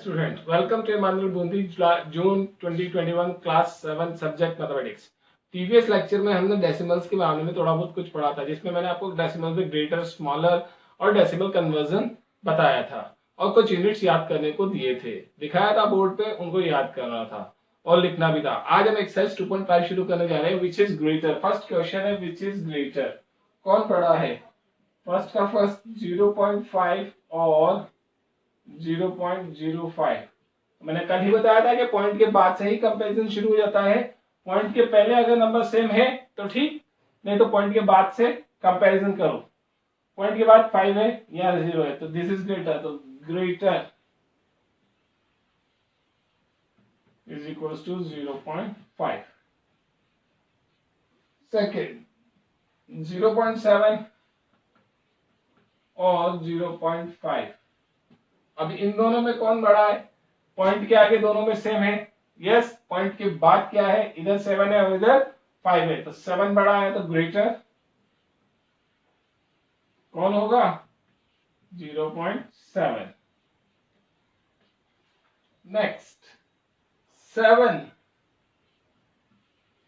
student, welcome to Emmanuel Bundi June 2021 class 7 subject mathematics. Previous lecture में हमने decimals के बारे में थोड़ा बहुत कुछ पढ़ा था, जिसमें मैंने आपको डेसिमल में ग्रेटर, स्मॉलर और डेसिमल कन्वर्जन बताया था और कुछ यूनिट्स याद करने को दिए थे, दिखाया था बोर्ड पे, उनको याद करना था और लिखना भी था। आज हम एक्सरसाइज 2.5 शुरू करने जा रहे हैं, which is greater. First question है विच इज ग्रेटर, कौन बड़ा है? फर्स्ट का फर्स्ट 0.5 और 0.05। मैंने कल ही बताया था कि पॉइंट के बाद से ही कंपैरिजन शुरू हो जाता है। पॉइंट के पहले अगर नंबर सेम है तो ठीक, नहीं तो पॉइंट के बाद से कंपैरिजन करो। पॉइंट के बाद 5 है या 0 है तो दिस इज ग्रेटर, तो greater is equals to 0.5। Second 0.7 और 0.5। अब इन दोनों में कौन बड़ा है? पॉइंट के आगे दोनों में सेम है, यस। पॉइंट के बाद क्या है? इधर 7 है और इधर 5 है, तो 7 बड़ा है, तो ग्रेटर कौन होगा? 0.7। नेक्स्ट 7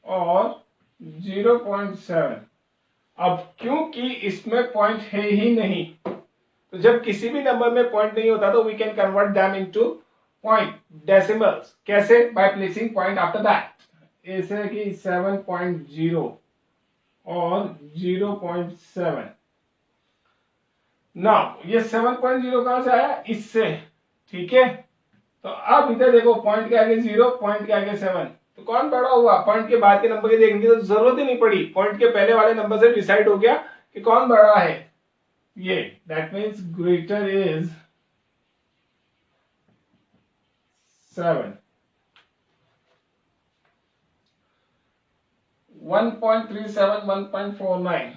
और 0.7। अब क्योंकि इसमें पॉइंट है ही नहीं, तो जब किसी भी नंबर में पॉइंट नहीं होता तो we can convert them into point decimals. कैसे? By placing point after that. ऐसे कि 7.0 और 0.7। नाउ ये 7.0 कहां से आया? इससे, ठीक है। तो अब इधर देखो, पॉइंट के आगे 0, पॉइंट के आगे 7, तो कौन बड़ा हुआ? पॉइंट के बाद के नंबर के देखने की तो जरूरत ही नहीं पड़ी, पॉइंट के पहले वाले नंबर से डिसाइड हो गया कि कौन बड़ा है। ये दैट मीन्स ग्रेटर इज 7। 1.37, 1.49।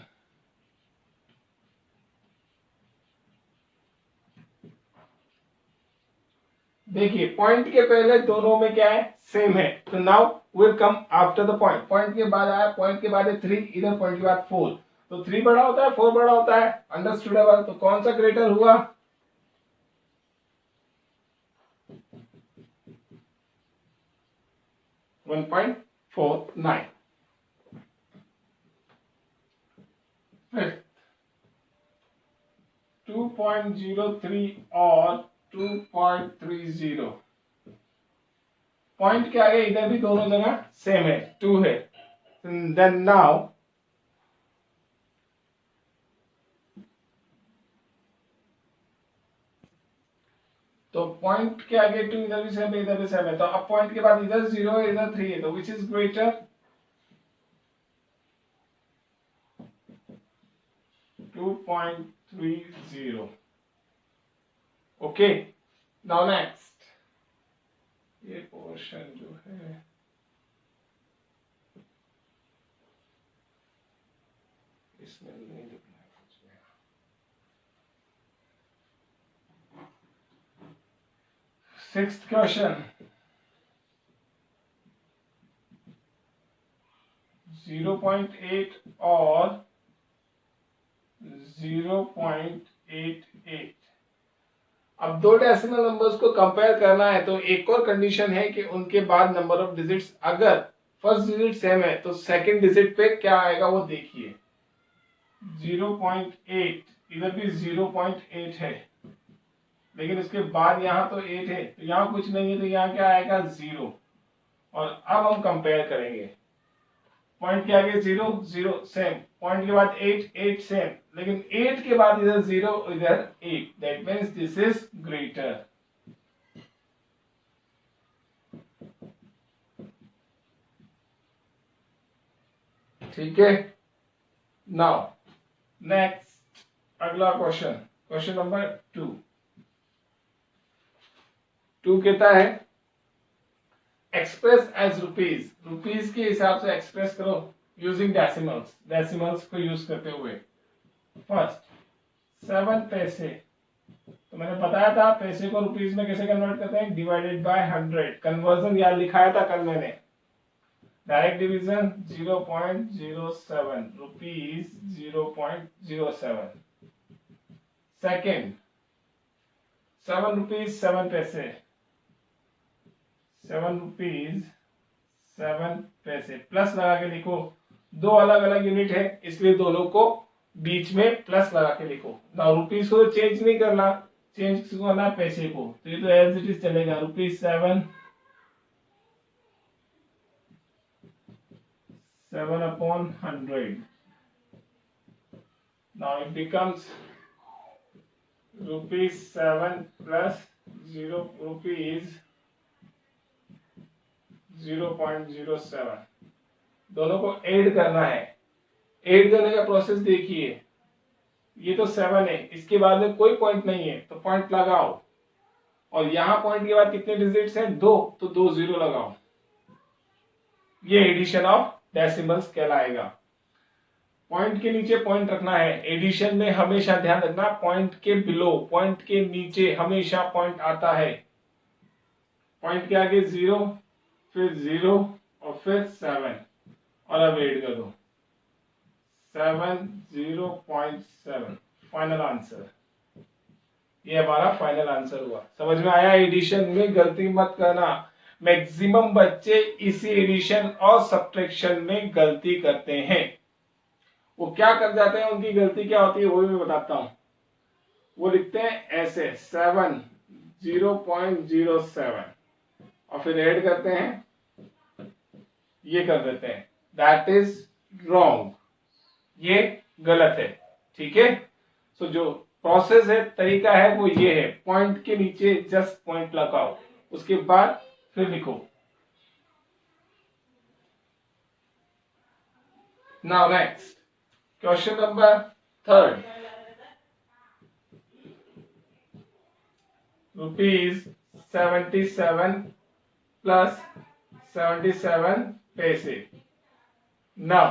देखिए पॉइंट के पहले दोनों में क्या है? सेम है, तो now will come after the point. Point के बाद आया, पॉइंट के बाद है 3, इधर पॉइंट के बाद 4, तो 3 बड़ा होता है, 4 बड़ा होता है, अंडरस्टूडेबल। तो कौन सा ग्रेटर हुआ? 1.49। फिर 2.03 और 2.30। पॉइंट के आगे इधर भी दोनों जगह सेम है, 2 है। देन नाउ तो पॉइंट के आगे 2, इधर भी सेम है, इधर भी सेम है, तो अब पॉइंट के बाद इधर 0 है, इधर 3 है, तो which is greater? 2.30। Okay, now next ये पोर्शन जो है इसमें नहीं लिखना है कुछ भी। सिक्स्थ क्वेश्चन 0.8 और 0.88। अब दो डेसिमल नंबर्स को कंपेयर करना है तो एक और कंडीशन है कि उनके बाद नंबर ऑफ डिजिट्स, अगर फर्स्ट डिजिट सेम है तो सेकंड डिजिट पे क्या आएगा वो देखिए। 0.8, इधर भी 0.8 है, लेकिन इसके बाद यहाँ तो 8 है, तो यहाँ कुछ नहीं है, तो यहाँ क्या आएगा? 0। और अब हम कंपेयर करेंगे, पॉइंट के आगे 0, 0 सेम, पॉइंट के बाद 8, 8 सेम, लेकिन 8 के बाद इधर 0, इधर 8, that means this is greater. ठीक है। नाउ नेक्स्ट अगला क्वेश्चन, क्वेश्चन नंबर 2। 2 कहता है एक्सप्रेस एज रुपीज। रुपीज के हिसाब से एक्सप्रेस करो यूजिंग डेसिमल्स, डेसिमल्स को यूज करते हुए। फर्स्ट 7 पैसे, तो मैंने बताया था पैसे को रुपीज में कैसे कन्वर्ट करते हैं, डिवाइडेड बाय 100। कन्वर्जन यार लिखाया था कल मैंने, direct division 0.07, rupees 0.07। Second 7 rupees 7 पैसे, 7 रुपीज 7 पैसे प्लस लगा के लिखो। दो अलग अलग यूनिट है इसलिए दोनों को बीच में प्लस लगा के लिखो ना। रुपीज को चेंज नहीं करना, चेंज किसको करना, पैसे को। तो ये तो एज इट इज चलेगा, ₹7 upon 100. Now it becomes ₹7 plus 0 rupees 0.07। दोनों को ऐड करना है। ऐड करने का प्रोसेस देखिए, ये तो 7 है, इसके बाद में कोई पॉइंट नहीं है तो पॉइंट लगाओ, और यहां पॉइंट के बाद कितने डिजिट्स हैं, 2, तो 2 0 लगाओ। ये एडिशन ऑफ डेसिमल्स कहलाएगा। पॉइंट के नीचे पॉइंट रखना है। एडिशन में हमेशा ध्यान रखना, पॉइंट के बिलो, पॉइंट के नीचे हमेशा पॉइंट आता है। पॉइंट के आगे 0, फिर 0 और फिर 7, और अब ऐड कर दो 7 0.7। फाइनल आंसर, ये हमारा फाइनल आंसर हुआ। समझ में आया? एडिशन में गलती मत करना। मैक्सिमम बच्चे इसी एडिशन और सब्ट्रैक्शन में गलती करते हैं। वो क्या कर जाते हैं, उनकी गलती क्या होती है वो भी मैं बताता हूं। वो लिखते हैं ऐसे 7 0.07 और फिर ऐड करते हैं, ये कर देते हैं। दैट इज रॉन्ग, ये गलत है। ठीक है? सो जो प्रोसेस है, तरीका है, वो ये है, पॉइंट के नीचे जस्ट पॉइंट लगाओ, उसके बाद फिर लिखो। Now next question number 3। ₹77 plus 77 पैसे। Now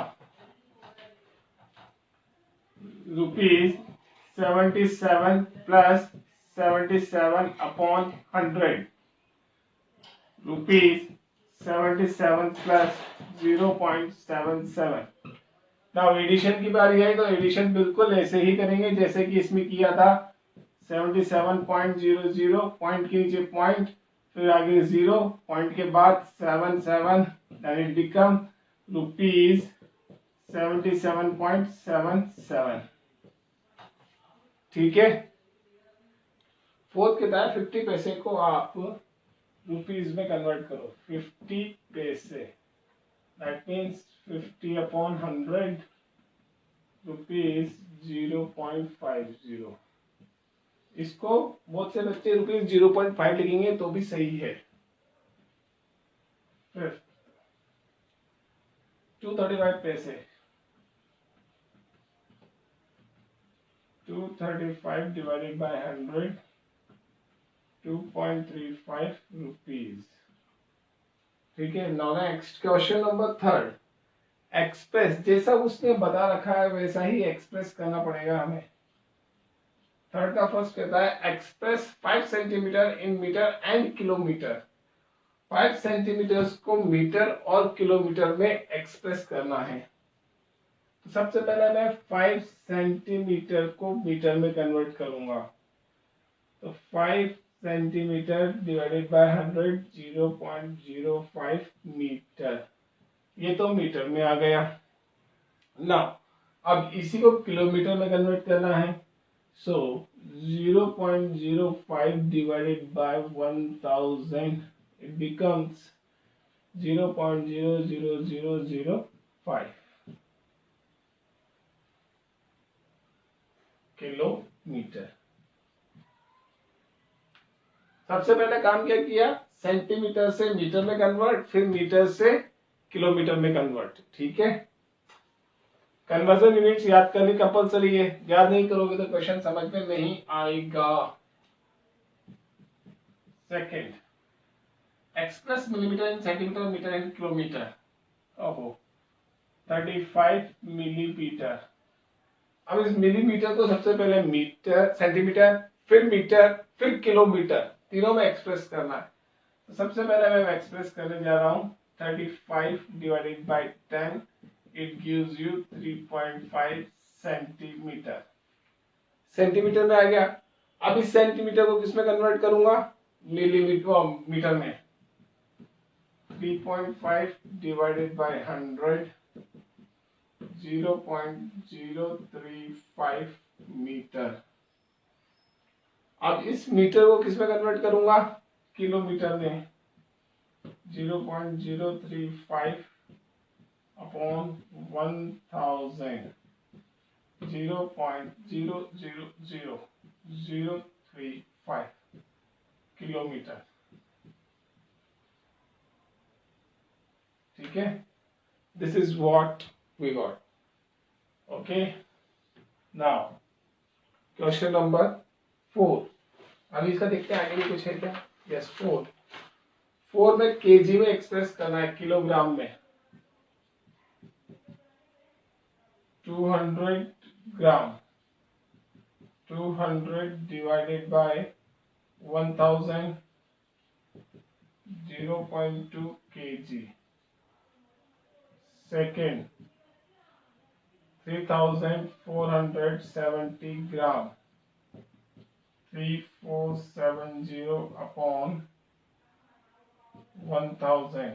₹77 plus 77 upon 100, ₹77 plus 0.77। Now addition की बारी है, तो एडिशन बिल्कुल ऐसे ही करेंगे जैसे कि इसमें किया था। 77.00, पॉइंट के नीचे पॉइंट, फिर आगे 0, पॉइंट के बाद 7 देन इट बिकम ₹77.77। ठीक है? फोर्थ कहता है 50 पैसे को आप रुपीज में कन्वर्ट करो। 50 पैसे, दैट मीन्स 50 upon 100 रुपीज 0.50। इसको बहुत से बच्चे ₹0.5 लिखेंगे तो भी सही है। फिर 235 पैसे, 235 divided by 100, 2.35 रुपीज। ठीक है? Now next question number 3। Express, जैसा उसने बता रखा है वैसा ही एक्सप्रेस करना पड़ेगा हमें। थर्ड का फर्स्ट कहता है express 5 centimetre in metre and kilometre. 5 centimetre को मीटर और किलोमीटर में एक्सप्रेस करना है। तो सबसे पहले मैं 5 सेंटीमीटर को मीटर में कन्वर्ट करूंगा। तो 5 सेंटीमीटर डिवाइडेड बाय 100, 0.05 मीटर। ये तो मीटर में आ गया ना। अब इसी को किलोमीटर में कन्वर्ट करना है। सो 0.05 divided by 1000, it becomes 0.00005 kilometre. सबसे पहले काम क्या किया, सेंटीमीटर से मीटर में कन्वर्ट, फिर मीटर से किलोमीटर में कन्वर्ट। ठीक है? कन्वर्जन यूनिट्स याद करनी कंपलसरी है, याद नहीं करोगे तो क्वेश्चन समझ में नहीं आएगा। Second, express millimetre in centimetre, metre in kilometre. ओहो, 35 मिलीमीटर। अब इस मिलीमीटर को सबसे पहले मीटर, सेंटीमीटर, फिर मीटर, फिर किलोमीटर, तीनों में एक्सप्रेस करना है। तो सबसे पहले मैं एक्सप्रेस करने जा रहा हूं 35 divided by 10, it gives you 3.5 centimetre. Centimetre में आ गया। अब इस सेंटीमीटर को किसमें कन्वर्ट करूंगा, मिलीमीटर मीटर में। 3.5 divided by 100, 0.035 मीटर। अब इस मीटर को किस में कन्वर्ट करूंगा? किलोमीटर में। 0.035 अपॉन 1000, 0.000035 किलोमीटर। ठीक है, this is what we got. Okay, now question number 4। अभी इसका देखते हैं आगे भी कुछ है क्या। यस, 4 में केजी में एक्सप्रेस करना है, किलोग्राम में। 200 gram, 200 divided by 1000, 0.2 kg। Second, 3470 gram, 3470 upon 1000,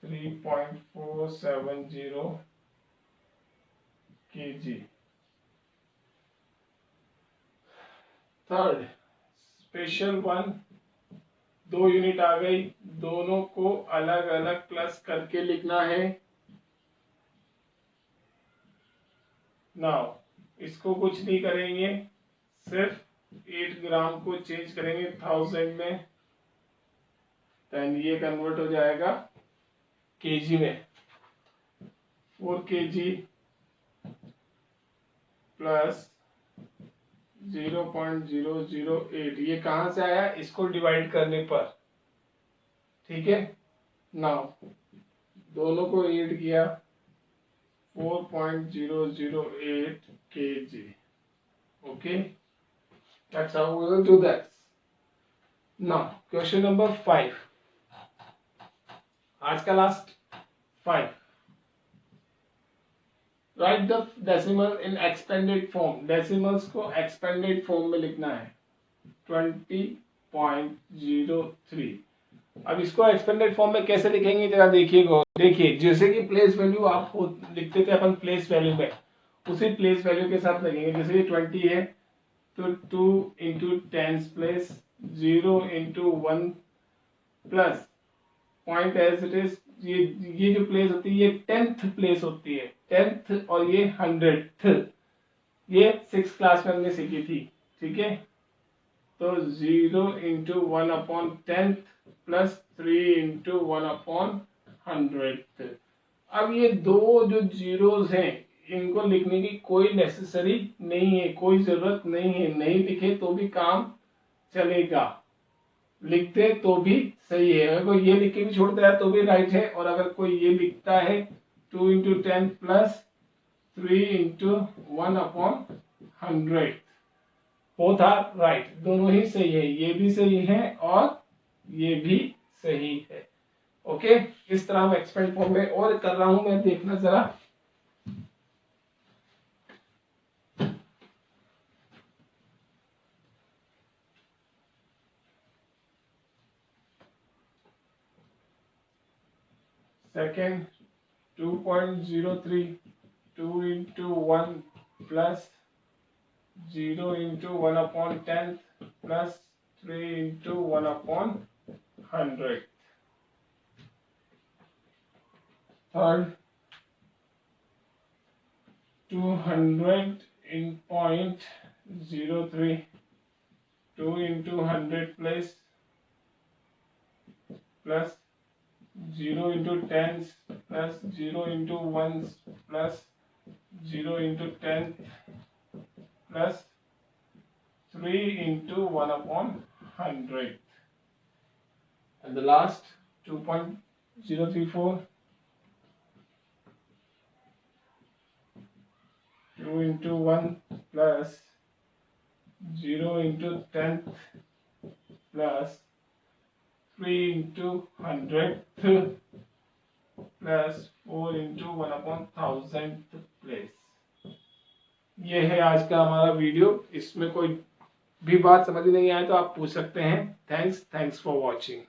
3.470 kg। Third, special one, 2 unit आ गई, दोनों को अलग अलग प्लस करके लिखना है। नाउ इसको कुछ नहीं करेंगे, सिर्फ 8 ग्राम को चेंज करेंगे 1000 में, देन ये कन्वर्ट हो जाएगा केजी में। 4 kg प्लस 0.008, ये कहां से आया? इसको डिवाइड करने पर। ठीक है, नाउ दोनों को ऐड किया, 4.008 kg। Okay, that's how we will do that. Now question number 5, आज का last 5। Right the decimal in expanded form, decimals को एक्सपेंडेड फॉर्म में लिखना है। 20.03। अब इसको एक्सपेंडेड फॉर्म में कैसे लिखेंगे जरा देखिएगा। देखिए, जैसे कि प्लेस वैल्यू आप लिखते थे अपन प्लेस वैल्यू में, उसी प्लेस वैल्यू के साथ लगेंगे। जैसे कि 20 है तो 2 into tens place, 0 into 1 plus point as it is. ये जो प्लेस होती है ये 10th प्लेस होती है, 10th, और ये 100th। ये 6th क्लास में हमने सीखी थी। ठीक है, तो 0 into 1 upon 10th plus 3 into 1 upon 100th। अब ये दो जो जीरोस हैं इनको लिखने की कोई नेसेसरी नहीं है, कोई जरूरत नहीं है। नहीं लिखे तो भी काम चलेगा, लिखते तो भी सही है। अगर कोई ये लिख के भी छोड़ता है तो भी राइट है, और अगर कोई ये लिखता है 2 into 10 plus 3 into 1 upon 100, both are right, दोनों ही सही है। ये भी सही है और ये भी सही है। ओके, इस तरह मैं एक्सपेंड फॉर्म में और कर रहा हूं मैं, देखना जरा। Second, 2.03, 2 into 1 plus 0 into 1 upon 10 plus 3 into 1 upon 100। Third, 200 in 0.03, 2 into 100 plus 0 into 10s plus 0 into 1s plus 0 into 10 plus 3 into 1 upon 100. And the last 2.034, 2 into 1 plus 0 into 10th plus 3 into 100th plus 4 into 1 upon 1000th place. ये है आज का हमारा video. इसमें कोई भी बात समझ नहीं आए तो आप पूछ सकते हैं। Thanks for watching.